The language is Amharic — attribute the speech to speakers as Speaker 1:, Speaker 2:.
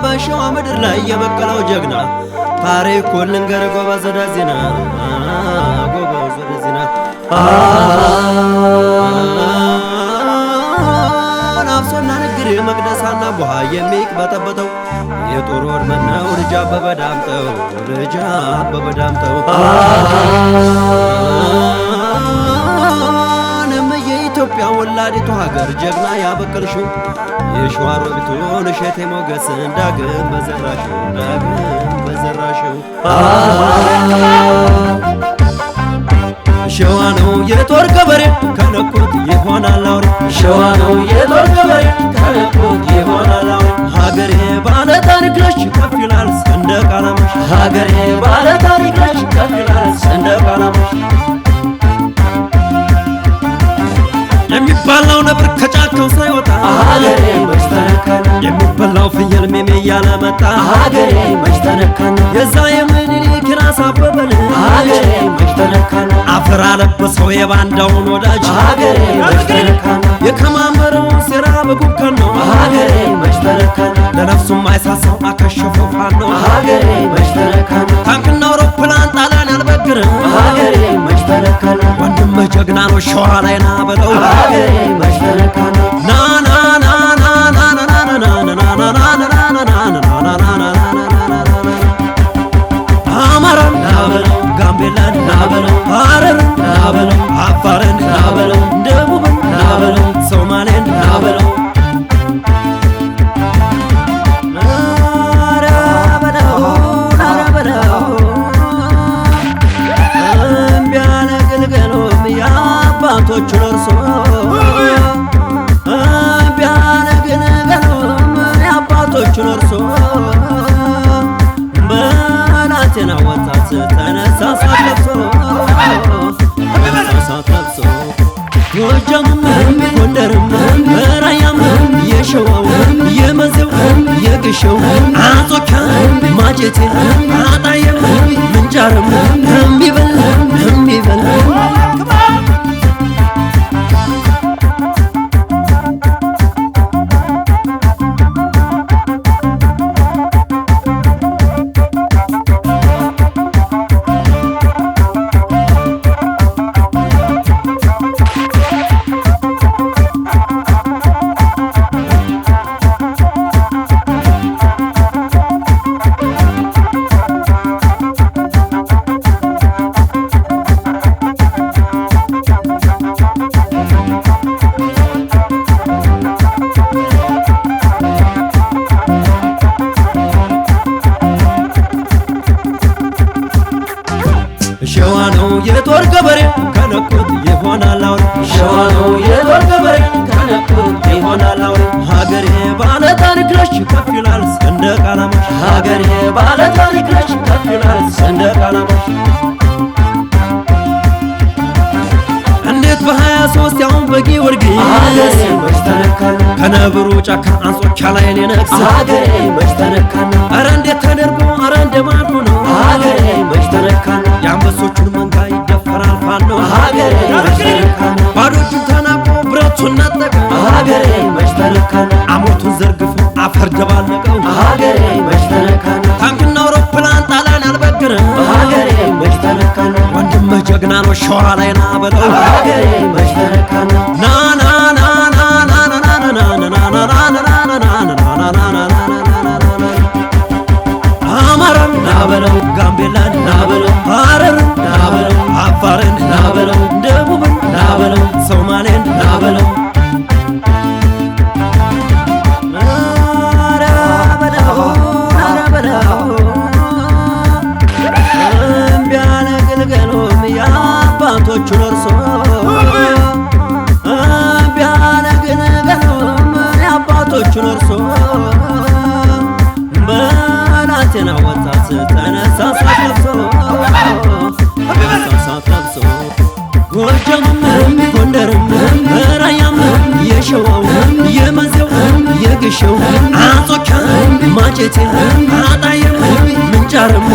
Speaker 1: በሸዋ ምድር ላይ የበቀለው ጀግና ታሪኩን ልንገር ጎበዝ ወደ ዜና ጎበዝ ወደ ዜና ናፍሶና ንግር መቅደሳና ቡሃ የሚቅበጠበጠው የጦር ወድመና ልጅ አበበ ዳምጠው ልጅ አበበ ዳምጠው የኢትዮጵያ ወላዲቱ ሀገር ጀግና ያበቀልሽው የሸዋሮቢቱን እሸቴ ሞገስ ዳግም በዘራሽው ዳግም በዘራሽው ሸዋ ነው የጦር ገበሬ ከነኩት ይሆናል አውሬ ሸዋ ነው የጦር ገበሬ ከነኩት ይሆናል አውሬ ሀገሬ ባለ ታሪክ ነሽ ከፍ ይላል ሰንደቅ ዓላማሽ ሀገሬ ባለ ታሪክ ነሽ ከፍ ይላል ሰንደቅ ዓላማሽ የሚባላው ነብር ከጫካው ሳይወጣ ሀገሬ መች ተነካን የሚበላው ፍየል ሜሜ እያለ መጣ ሀገሬ መች ተነካን የዛ የምኒልክ ራስ አበበን ሀገሬ መች ተነካን አፈር አለበሰው የባንዳውን ወዳጅ ሀገሬ መች ተነካን የከማመረውን ሴራ በጉብከን ነው ሀገሬ መች ተነካን ለነፍሱም አይሳሳው አከሸፈው ፋኖ ሀገሬ መች ተነካን ታንክና አውሮፕላን ጣሊያን ያልበግርም ሀገሬ መች ተነካን ወንድም ጀግና ነው ሸዋ ላይ ና በለው ሀገሬ መች ተነካን ና ና ና ና ና ና ና ና ና አማራን ና በለው ጋምቤላን ና በለው ሐረርን ና በለው አፋርን ና በለው ደቡብን ና በለው ሶማሌን ና በለው አባቶቹን እርሶ ቢያነግንገኑም የአባቶቹን እርሶ በላቴና ወጣት ተነሳ ሳትለብሶ ጎጃምም ጎንደርም ራያም የሸዋው የመዘው የግሸው አንጾኪያ ማጀቴ አጣየም ምንጃርም እምቢበል እምቢበል ሸዋ ነው የጦር ገበሬ ከነኩት ይሆናል አውሬ ሸዋ ነው የጦር ገበሬ ከነኩት ይሆናል አውሬ ሀገሬ ባለ ታሪክ ነሽ ከፍ ይላል ሰንደቅ ዓላማሽ ሀገሬ ባለ ታሪክ ነሽ ከፍ ይላል ሰንደቅ ዓላማሽ እንዴት በ23 ያውን በጊዮርጊስ ሀገሬ መች ተነካን ከነብሩ ጫካ አንጾኪያ ላይ ሊነግስ ሀገሬ መች ተነካን ኧረ እንዴት ተደርጎ ኧረ እንደማኑ ነው ሀገሬ መች ተነካን የአንበሶቹን መንጋ ይደፈራል ፋኖ ሀገሬ መች ተነካን ባዶ እጁን ተናቆ ብረቱን ነጠቀ ሀገሬ መች ተነካን አሞቱን ዘርግፎ አፈር ደባለቀው ሀገሬ መች ተነካን ታንክና አውሮፕላን ጣሊያን ያልበግርም ሀገሬ መች ተነካን ወንድም ጀግና ነው ሸዋ ላይ ና በለው ሀገሬ መች ተነካን ና ና ና ና ና ና ና ና አማራን ና በለው ጋምቤላን ና በለው ሐረርን ና በለው አፋርን ና በለው ደቡብን ና በለው ሶማሌን ና በለው ቢያነግልገሉም የአባቶቹን እርሶ ቢያነ ልጆቹን ወርሶ በላቴና ወጣት ተነሳ ሳት ለብሶ ጎጃምም ጎንደርም ራያም የሸዋው የመንዜው የግሸው አንጾኪያ ማጀቴ አጣዬም ምንጃርም